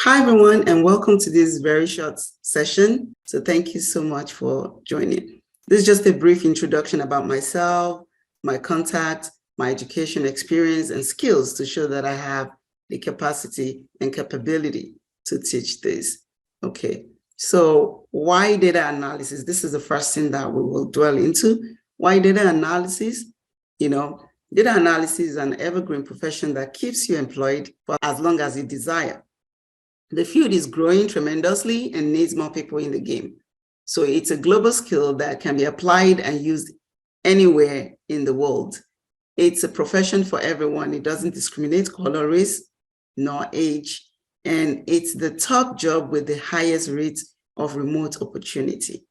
Hi, everyone, and welcome to this very short session. So thank you so much for joining. This is just a brief introduction about myself, my contact, my education experience, and skills to show that I have the capacity and capability to teach this. Okay, so why data analysis? This is the first thing that we will dwell into. Why data analysis? Data analysis is an evergreen profession that keeps you employed for as long as you desire. The field is growing tremendously and needs more people in the game. So it's a global skill that can be applied and used anywhere in the world. It's a profession for everyone. It doesn't discriminate color, race, nor age. And it's the top job with the highest rate of remote opportunity.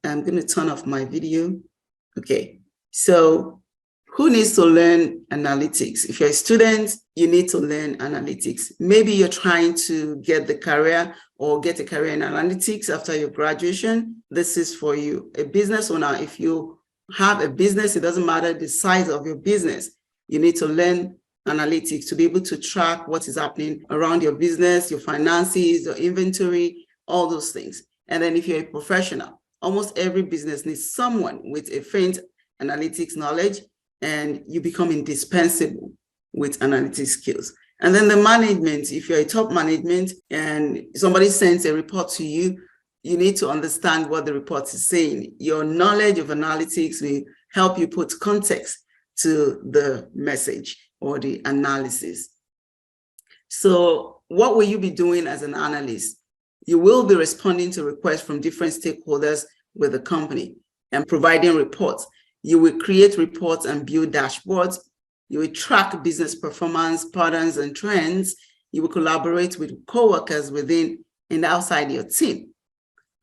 I'm going to turn off my video. Okay, so who needs to learn analytics? If you're a student, you need to learn analytics. Maybe you're trying to get a career in analytics after your graduation. This is for you. A business owner, if you have a business, it doesn't matter the size of your business. You need to learn analytics to be able to track what is happening around your business, your finances, your inventory, all those things. And then if you're a professional, almost every business needs someone with a faint analytics knowledge, and you become indispensable with analytics skills. And then the management, if you're a top management and somebody sends a report to you, you need to understand what the report is saying. Your knowledge of analytics will help you put context to the message or the analysis. So what will you be doing as an analyst? You will be responding to requests from different stakeholders with the company and providing reports. You will create reports and build dashboards. You will track business performance, patterns, and trends. You will collaborate with coworkers within and outside your team.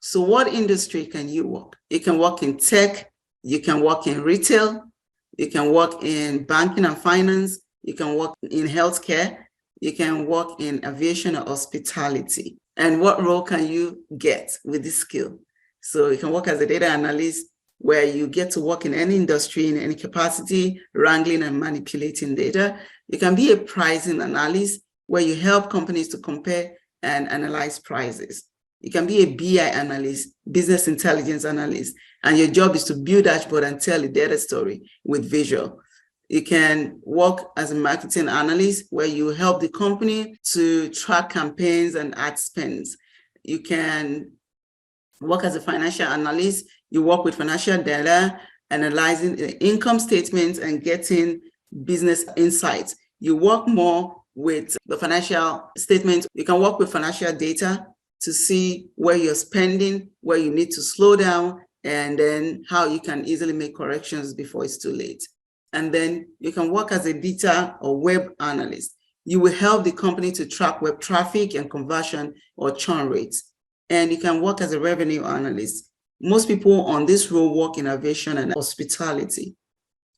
So what industry can you work? You can work in tech, you can work in retail, you can work in banking and finance, you can work in healthcare, you can work in aviation or hospitality. And what role can you get with this skill? So you can work as a data analyst, where you get to work in any industry, in any capacity, wrangling and manipulating data. You can be a pricing analyst, where you help companies to compare and analyze prices. You can be a BI analyst, business intelligence analyst, and your job is to build dashboard and tell a data story with visual. You can work as a marketing analyst, where you help the company to track campaigns and ad spends. You can work as a financial analyst. You work with financial data, analyzing the income statements and getting business insights. You work more with the financial statements. You can work with financial data to see where you're spending, where you need to slow down, and then how you can easily make corrections before it's too late. And then you can work as a data or web analyst. You will help the company to track web traffic and conversion or churn rates. And you can work as a revenue analyst. Most people on this role work in aviation and hospitality.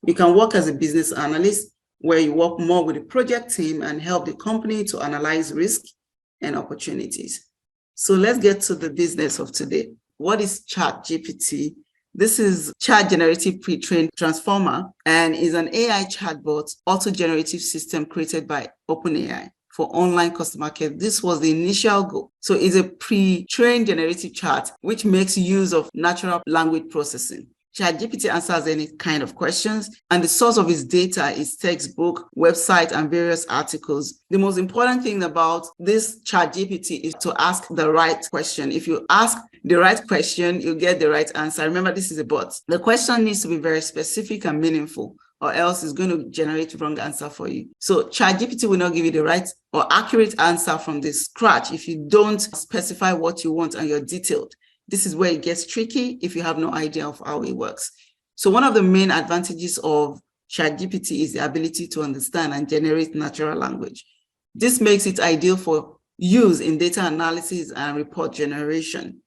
You can work as a business analyst, where you work more with the project team and help the company to analyze risk and opportunities. So let's get to the business of today. What is ChatGPT? This is Chat Generative Pre-trained Transformer and is an AI chatbot auto-generative system created by OpenAI for online customer care. This was the initial goal. So it's a pre-trained generative chat, which makes use of natural language processing. ChatGPT answers any kind of questions, and the source of its data is textbook, website, and various articles. The most important thing about this ChatGPT is to ask the right question. If you ask the right question, you get the right answer. Remember, this is a bot. The question needs to be very specific and meaningful, or else it's going to generate the wrong answer for you. So ChatGPT will not give you the right or accurate answer from the scratch if you don't specify what you want and you're detailed. This is where it gets tricky if you have no idea of how it works. So one of the main advantages of ChatGPT is the ability to understand and generate natural language. This makes it ideal for use in data analysis and report generation.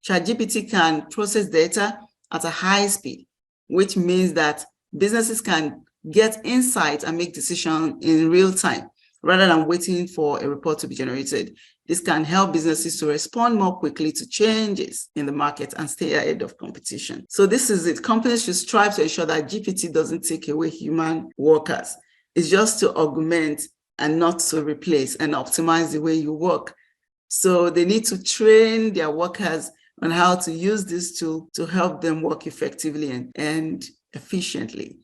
ChatGPT can process data at a high speed, which means that businesses can get insight and make decisions in real time rather than waiting for a report to be generated. This can help businesses to respond more quickly to changes in the market and stay ahead of competition. So this is it. Companies should strive to ensure that GPT doesn't take away human workers. It's just to augment and not to replace and optimize the way you work So they need to train their workers on how to use this tool to help them work effectively and efficiently.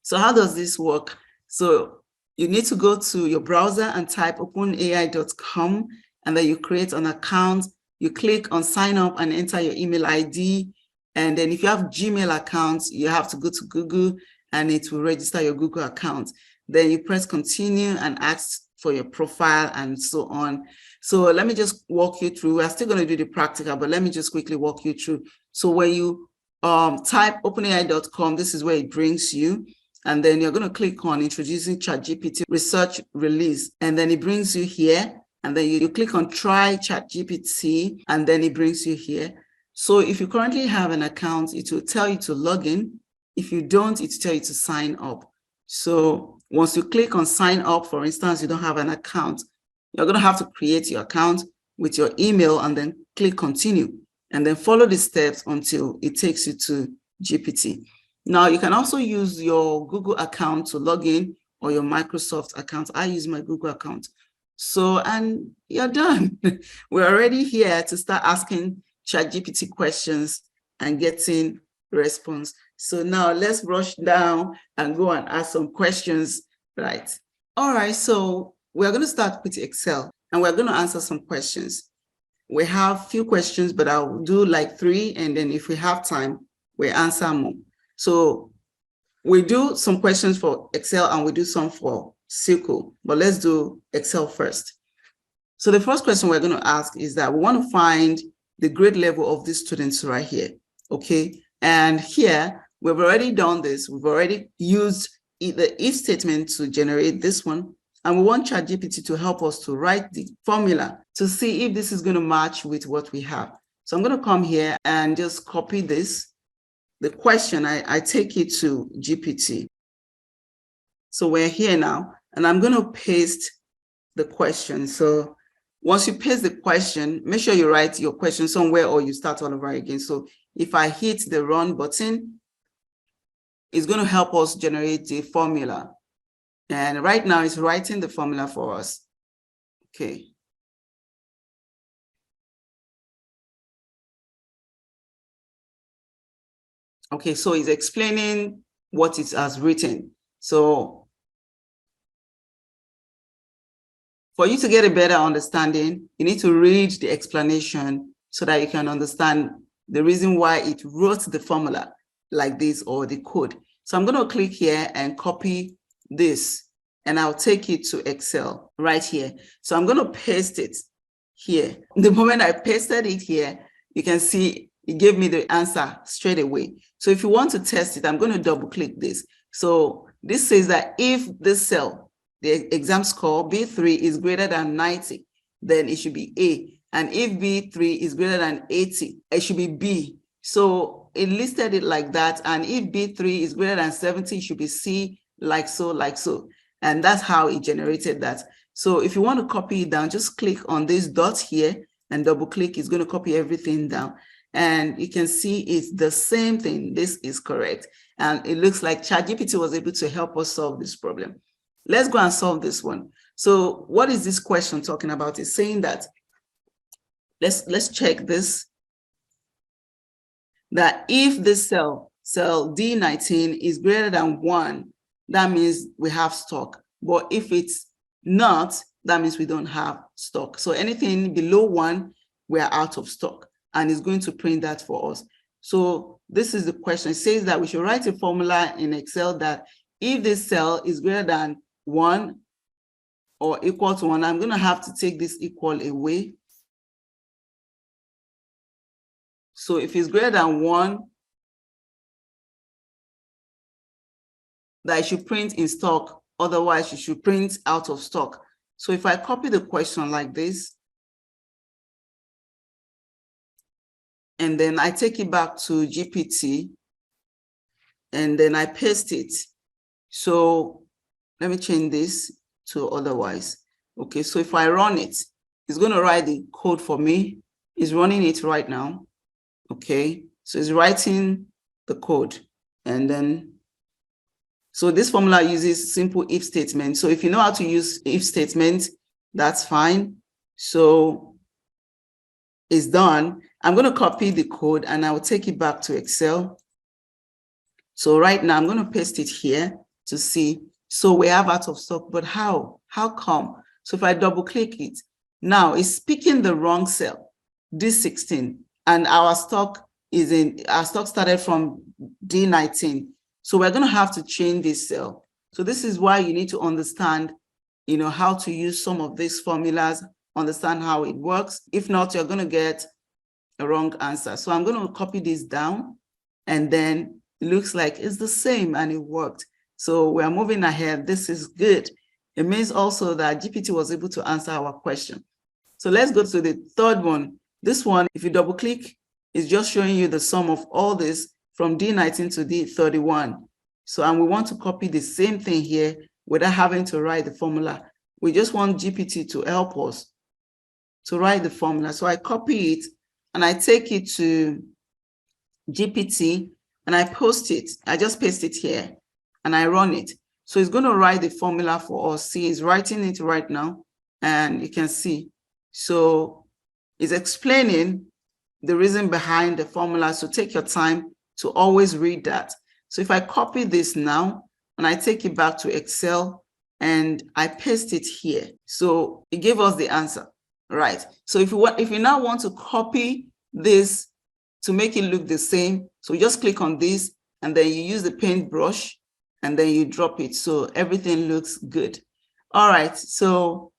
So how does this work? So you need to go to your browser and type openai.com, and then you create an account. You click on sign up and enter your email ID. And then if you have Gmail accounts, you have to go to Google and it will register your Google account. Then you press continue and ask for your profile and so on. So let me just walk you through. We're still going to do the practical, but let me just quickly walk you through. So when you type openai.com, this is where it brings you. And then you're going to click on introducing ChatGPT research release. And then it brings you here. And then you click on try ChatGPT, and then it brings you here. So if you currently have an account, it will tell you to log in. If you don't, it will tell you to sign up. So once you click on sign up, for instance, you don't have an account, you're going to have to create your account with your email and then click continue, and then follow the steps until it takes you to GPT. Now, you can also use your Google account to log in, or your Microsoft account. I use my Google account. So, and you're done. We're already here to start asking ChatGPT questions and getting response. So now let's rush down and go and ask some questions, right? All right, so we're going to start with Excel, and we're going to answer some questions. We have a few questions, but I'll do like 3, and then if we have time, we answer more. So we do some questions for Excel and we do some for SQL, but let's do Excel first. So the first question we're going to ask is that we want to find the grade level of these students right here, okay? And here, we've already done this. We've already used the if statement to generate this one, and we want ChatGPT to help us to write the formula to see if this is going to match with what we have. So I'm going to come here and just copy this. The question, I take it to GPT. So we're here now, and I'm going to paste the question. So once you paste the question, make sure you write your question somewhere or you start all over again. So if I hit the run button, it's going to help us generate the formula. And right now it's writing the formula for us. Okay. Okay, so it's explaining what it has written. So for you to get a better understanding, you need to read the explanation so that you can understand the reason why it wrote the formula like this, or the code. So I'm going to click here and copy this, and I'll take it to Excel right here. So I'm going to paste it here. The moment I pasted it here, you can see it gave me the answer straight away. So if you want to test it, I'm going to double click this. So this says that if this cell, the exam score B3 is greater than 90, then it should be A. And if B3 is greater than 80, it should be B. So it listed it like that. And if B3 is greater than 70, it should be C, like so, like so. And that's how it generated that. So if you want to copy it down, just click on this dot here and double click. It's going to copy everything down. And you can see it's the same thing. This is correct. And it looks like ChatGPT was able to help us solve this problem. Let's go and solve this one. So what is this question talking about? It's saying that, let's check this, that if this cell D19 is greater than 1, that means we have stock. But if it's not, that means we don't have stock. So anything below 1, we are out of stock, and it's going to print that for us. So this is the question. It says that we should write a formula in Excel that if this cell is greater than 1 or equal to 1, I'm going to have to take this equal away. So if it's greater than 1, that it should print in stock. Otherwise, it should print out of stock. So if I copy the question like this, and then I take it back to GPT, and then I paste it. So let me change this to otherwise. Okay, so if I run it, it's going to write the code for me. It's running it right now. Okay, so it's writing the code. And then, so this formula uses simple if statement. So if you know how to use if statement, that's fine. So it's done. I'm going to copy the code and I will take it back to Excel. So right now I'm going to paste it here to see. So we have out of stock, but how? How come? So if I double click it, now it's picking the wrong cell, D16, and our stock started from D19. So we're going to have to change this cell. So this is why you need to understand, how to use some of these formulas, understand how it works. If not, you're going to get a wrong answer. So I'm going to copy this down, and then it looks like it's the same and it worked. So we're moving ahead. This is good. It means also that GPT was able to answer our question. So let's go to the third one. This one, if you double click, is just showing you the sum of all this from D19 to D31. So, and we want to copy the same thing here without having to write the formula. We just want GPT to help us to write the formula. So I copy it and I take it to GPT and I post it. I just paste it here and I run it. So it's going to write the formula for us. See, it's writing it right now and you can see. So it's explaining the reason behind the formula. So take your time to always read that. So if I copy this now and I take it back to Excel and I paste it here, so it gave us the answer, right? So if you now want to copy this to make it look the same, so you just click on this and then you use the paintbrush and then you drop it so everything looks good. All right, so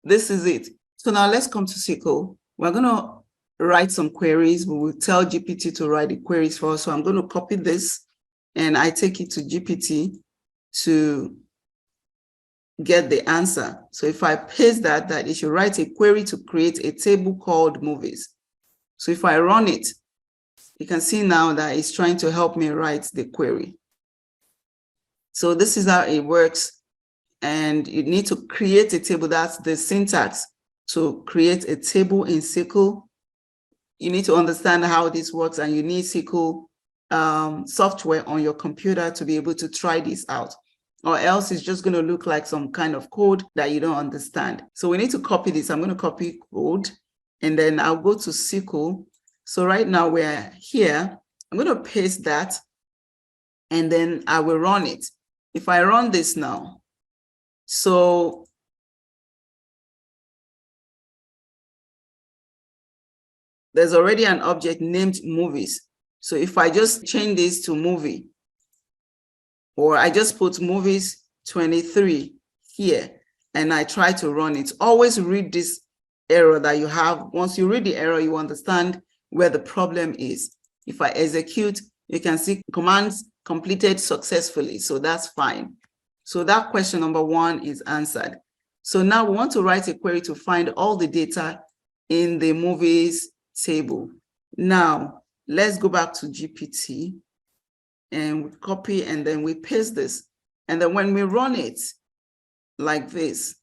this is it. So now let's come to SQL. We're going to write some queries. We will tell GPT to write the queries for us. So I'm going to copy this and I take it to GPT to get the answer. So if I paste that it should write a query to create a table called movies. So if I run it, you can see now that it's trying to help me write the query. So this is how it works. And you need to create a table. That's the syntax to create a table in SQL. You need to understand how this works, and you need SQL software on your computer to be able to try this out, or else it's just going to look like some kind of code that you don't understand. So we need to copy this. I'm going to copy code, and then I'll go to SQL. So right now we're here. I'm going to paste that, and then I will run it. If I run this now, so there's already an object named movies. So if I just change this to movie, or I just put movies 23 here, and I try to run it, always read this error that you have. Once you read the error, you understand where the problem is. If I execute, you can see commands completed successfully. So that's fine. So that question number 1 is answered. So now we want to write a query to find all the data in the movies table. Now, let's go back to GPT and we copy and then we paste this. And then when we run it like this,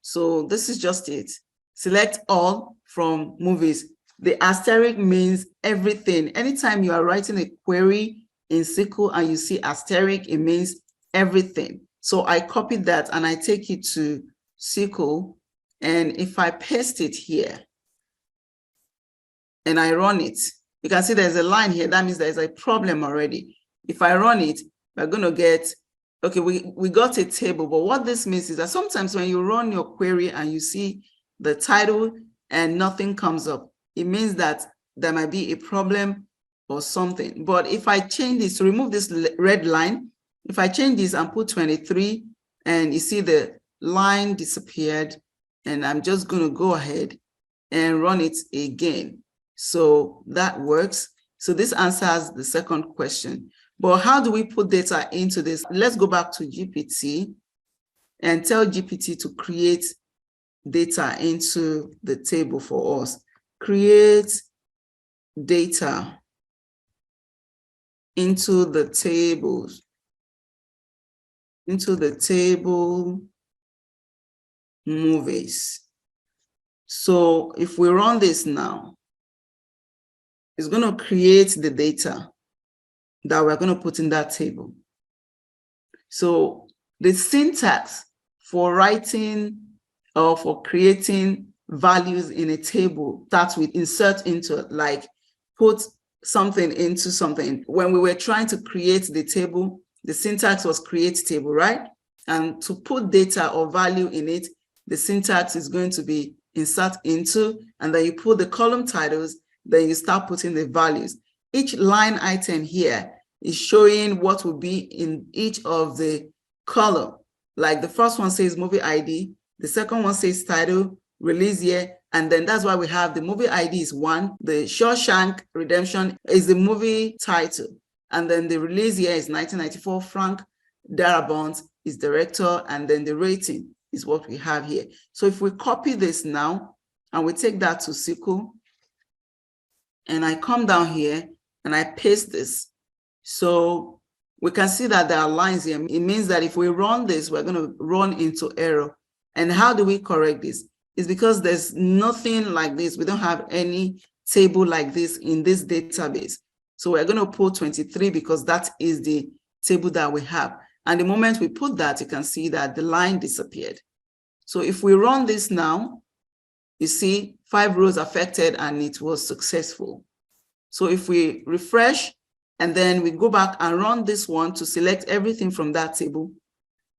so this is just it. Select all from movies. The asterisk means everything. Anytime you are writing a query in SQL and you see asterisk, it means everything. So I copied that and I take it to SQL. And if I paste it here and I run it, you can see there's a line here. That means there's a problem already. If I run it, we're going to get, okay, we got a table. But what this means is that sometimes when you run your query and you see the title and nothing comes up, it means that there might be a problem or something. But if I change this to remove this red line, if I change this and put 23 and you see the line disappeared, and I'm just going to go ahead and run it again. So that works. So this answers the second question. But how do we put data into this? Let's go back to GPT and tell GPT to create data into the table for us. Create data into the tables, into the table movies. So if we run this now, it's going to create the data that we're going to put in that table. So the syntax for writing or for creating values in a table starts with insert into, like put something into something. When we were trying to create the table, the syntax was create table, right? And to put data or value in it, the syntax is going to be insert into, and then you put the column titles, then you start putting the values. Each line item here is showing what will be in each of the column. Like the first one says movie ID, the second one says title, release year, and then that's why we have the movie ID is 1, the Shawshank Redemption is the movie title, and then the release year is 1994, Frank Darabont is director, and then the rating is what we have here. So if we copy this now, and we take that to SQL, and I come down here, and I paste this, so we can see that there are lines here. It means that if we run this, we're going to run into error. And how do we correct this? It's because there's nothing like this. We don't have any table like this in this database. So we're going to put 23 because that is the table that we have. And the moment we put that, you can see that the line disappeared. So if we run this now, you see 5 rows affected and it was successful. So if we refresh and then we go back and run this one to select everything from that table,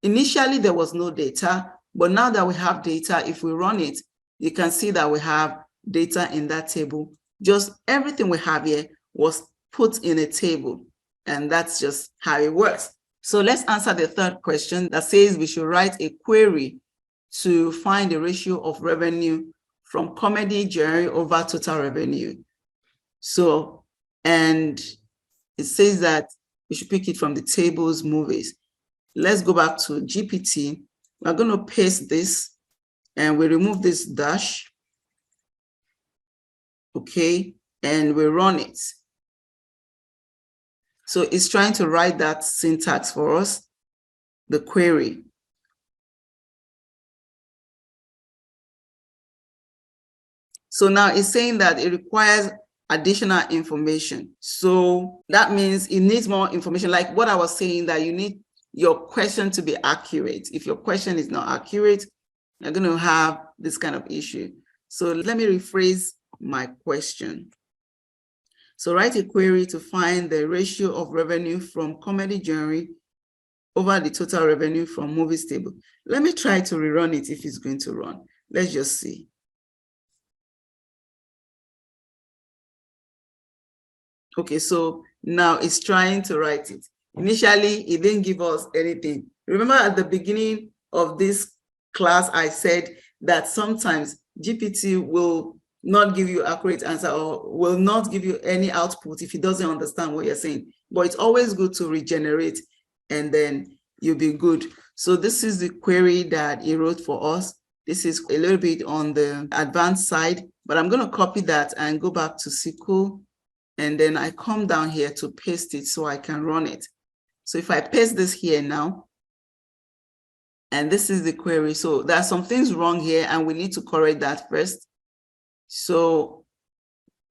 initially there was no data, but now that we have data, if we run it, you can see that we have data in that table. Just everything we have here was put in a table, and that's just how it works. So let's answer the third question that says we should write a query to find the ratio of revenue from comedy genre over total revenue. So, and it says that we should pick it from the tables movies. Let's go back to GPT. We're going to paste this and we remove this dash. Okay, and we run it. So it's trying to write that syntax for us, the query. So now it's saying that it requires additional information. So that means it needs more information. Like what I was saying, that you need your question to be accurate. If your question is not accurate, you're going to have this kind of issue. So let me rephrase my question. So write a query to find the ratio of revenue from comedy genre over the total revenue from movies table. Let me try to rerun it if it's going to run. Let's just see. Okay, so now it's trying to write it. Initially, it didn't give us anything. Remember at the beginning of this class, I said that sometimes GPT will not give you accurate answer or will not give you any output if it doesn't understand what you're saying. But it's always good to regenerate and then you'll be good. So this is the query that he wrote for us. This is a little bit on the advanced side, but I'm going to copy that and go back to SQL. And then I come down here to paste it so I can run it. So if I paste this here now, and this is the query. So there are some things wrong here and we need to correct that first. So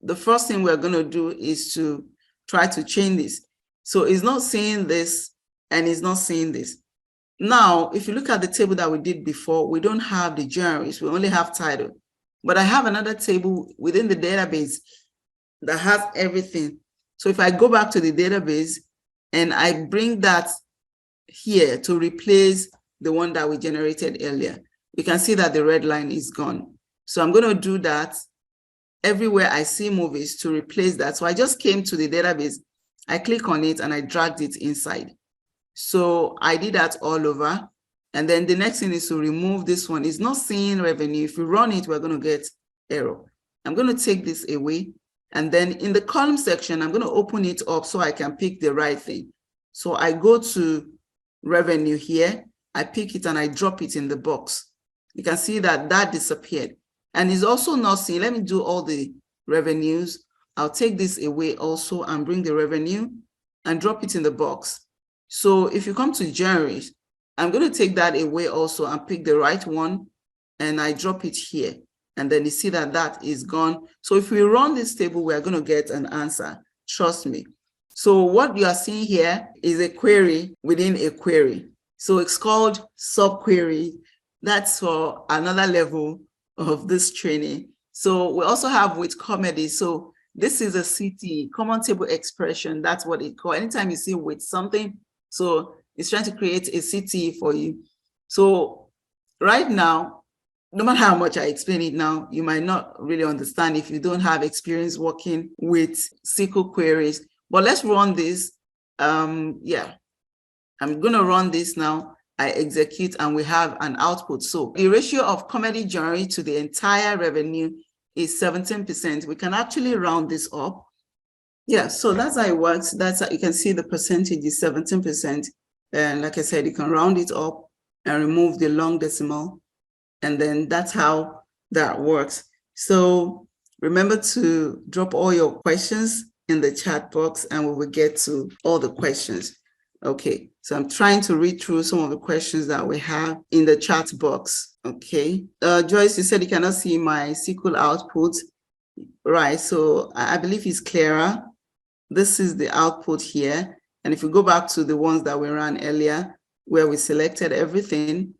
the first thing we're going to do is to try to change this. So it's not saying this and it's not saying this. Now, if you look at the table that we did before, we don't have the genres, we only have title. But I have another table within the database that has everything. So if I go back to the database and I bring that here to replace the one that we generated earlier, you can see that the red line is gone. So I'm going to do that everywhere I see movies to replace that. So I just came to the database, I click on it and I dragged it inside. So I did that all over. And then the next thing is to remove this one. It's not seeing revenue. If we run it, we're going to get error. I'm going to take this away. And then in the column section, I'm going to open it up so I can pick the right thing. So I go to revenue here, I pick it and I drop it in the box. You can see that that disappeared. And it's also not seeing, let me do all the revenues. I'll take this away also and bring the revenue and drop it in the box. So if you come to genres, I'm going to take that away also and pick the right one and I drop it here. And then you see that that is gone. So if we run this table, we're going to get an answer. Trust me. So what you are seeing here is a query within a query. So it's called subquery. that's for another level of this training. So we also have with comedy. So this is a CTE, common table expression. That's what it called. Anytime you see with something, so it's trying to create a CTE for you. So right now, no matter how much I explain it now, you might not really understand if you don't have experience working with SQL queries. But let's run this. Yeah, I'm going to run this now. I execute and we have an output. So the ratio of comedy journey to the entire revenue is 17%. We can actually round this up. Yeah, so that's how it works. That's how you can see the percentage is 17%. And like I said, you can round it up and remove the long decimal. And then that's how that works. So remember to drop all your questions in the chat box and we will get to all the questions. Okay, so I'm trying to read through some of the questions that we have in the chat box. Okay, Joyce, you said you cannot see my SQL output. Right, so I believe it's clearer. This is the output here. And if you go back to the ones that we ran earlier, where we selected everything,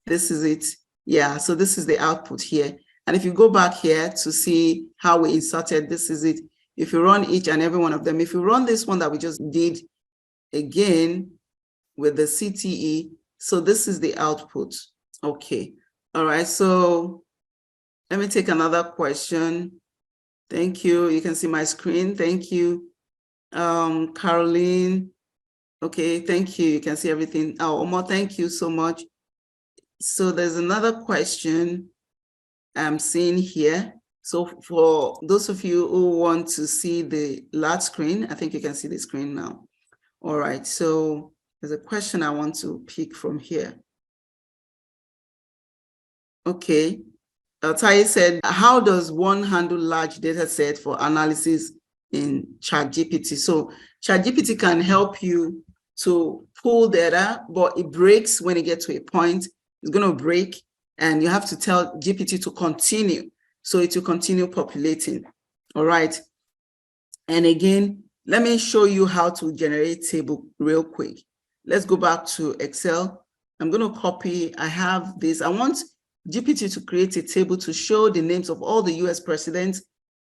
this is it. Yeah, so this is the output here. And if you go back here to see how we inserted, this is it. If you run each and every one of them, if you run this one that we just did again with the CTE, so this is the output. Okay, all right, so let me take another question. Thank you, you can see my screen, thank you. Caroline, okay, thank you, you can see everything. Oh, Omo, thank you so much. So there's another question I'm seeing here. So for those of you who want to see the large screen, I think you can see the screen now. All right, so there's a question I want to pick from here. Okay, Tai said, how does one handle large data set for analysis in ChatGPT? So ChatGPT can help you to pull data, but it breaks when it gets to a point. It's going to break, and you have to tell GPT to continue. So it will continue populating. All right. And again, let me show you how to generate table real quick. Let's go back to Excel. I'm going to copy. I have this. I want GPT to create a table to show the names of all the US presidents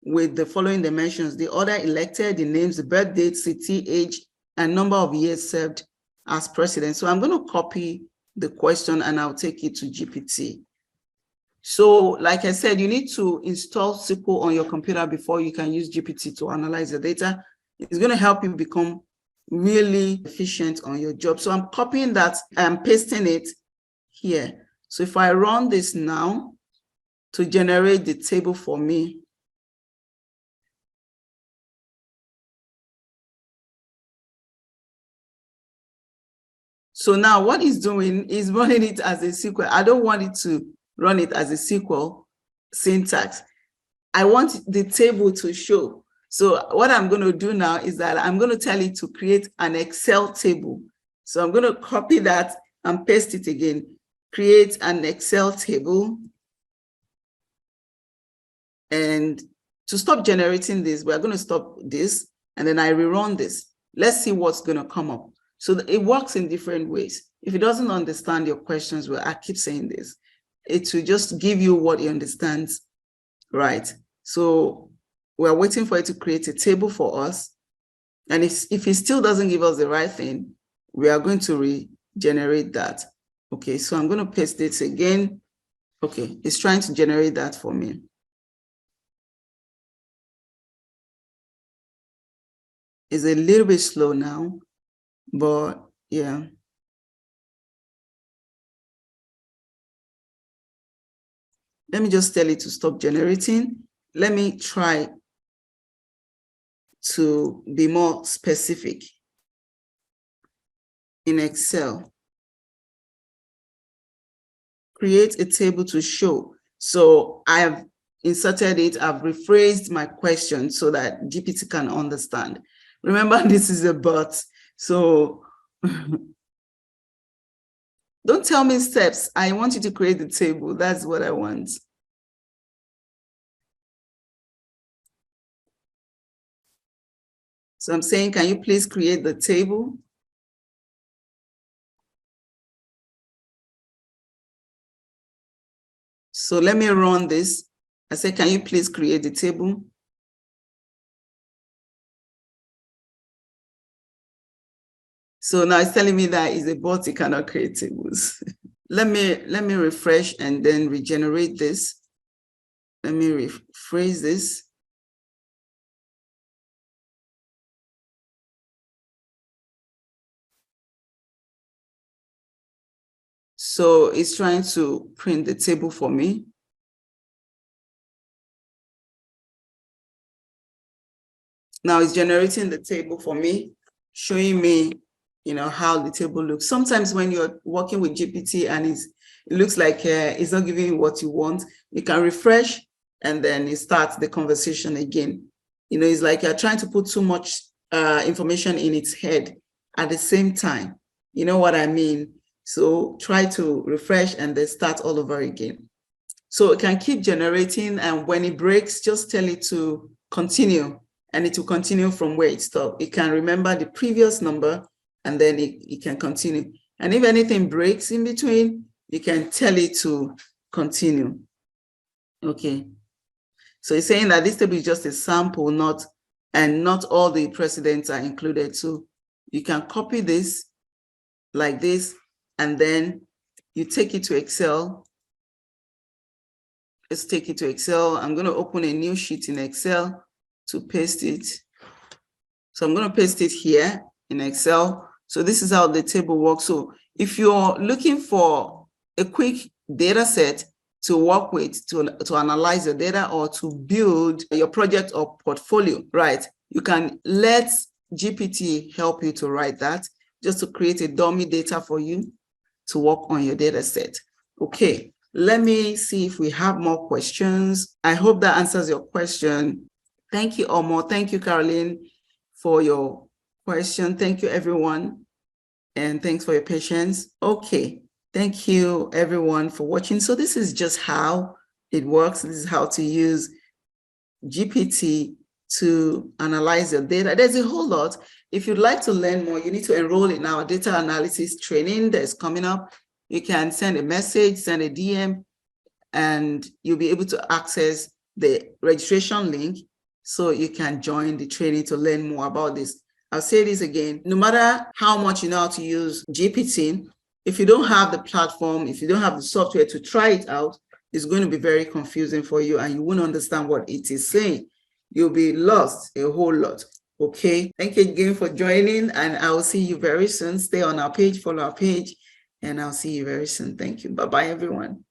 with the following dimensions: the order elected, the names, the birth date, city, age, and number of years served as president. So I'm going to copy the question and I'll take it to GPT. So like I said, you need to install SQL on your computer before you can use GPT to analyze the data. It's going to help you become really efficient on your job. So I'm copying that and pasting it here. So if I run this now to generate the table for me, so now what it's doing is running it as a SQL. I don't want it to run it as a SQL syntax. I want the table to show. So what I'm going to do now is that I'm going to tell it to create an Excel table. So I'm going to copy that and paste it again. Create an Excel table. And to stop generating this, we're going to stop this, and then I rerun this. Let's see what's going to come up. So it works in different ways. If it doesn't understand your questions, well, I keep saying this, it will just give you what it understands, right? So we're waiting for it to create a table for us. And if it still doesn't give us the right thing, we are going to regenerate that. Okay, so I'm going to paste this again. Okay, it's trying to generate that for me. It's a little bit slow now, but yeah. Let me just tell it to stop generating. Let me try to be more specific in Excel. Create a table to show. So I have inserted it, I've rephrased my question so that GPT can understand. Remember, this is a bot, so don't tell me steps. I want you to create the table. That's what I want. So I'm saying, can you please create the table? So let me run this. I said, can you please create the table? So now it's telling me that it's a bot, it cannot create tables. Let me refresh and then regenerate this. Let me rephrase this. So it's trying to print the table for me. Now it's generating the table for me, showing me, how the table looks. Sometimes when you're working with GPT and it looks like it's not giving you what you want, you can refresh and then it starts the conversation again. It's like you're trying to put too much information in its head at the same time. You know what I mean? So try to refresh and then start all over again. So it can keep generating, and when it breaks, just tell it to continue, and it will continue from where it stopped. It can remember the previous number, and then it can continue. And if anything breaks in between, you can tell it to continue. Okay. So it's saying that this table is just a sample, and not all the precedents are included. So you can copy this like this, and then you take it to Excel. Let's take it to Excel. I'm going to open a new sheet in Excel to paste it. So I'm going to paste it here in Excel. So this is how the table works. So if you're looking for a quick data set to work with, to analyze your data or to build your project or portfolio, right? You can let GPT help you to write that, just to create a dummy data for you to work on your data set. Okay. Let me see if we have more questions. I hope that answers your question. Thank you, Omo. Thank you, Caroline, for your question. Thank you, everyone. And thanks for your patience. Okay. Thank you, everyone, for watching. So this is just how it works. This is how to use GPT to analyze your data. There's a whole lot. If you'd like to learn more, you need to enroll in our data analysis training that's coming up. You can send a message, send a DM, and you'll be able to access the registration link so you can join the training to learn more about this. I'll say this again, no matter how much you know how to use GPT, if you don't have the platform, if you don't have the software to try it out, it's going to be very confusing for you and you won't understand what it is saying. You'll be lost a whole lot. Okay, thank you again for joining, and I will see you very soon. Stay on our page, follow our page, and I'll see you very soon. Thank you. Bye-bye, everyone.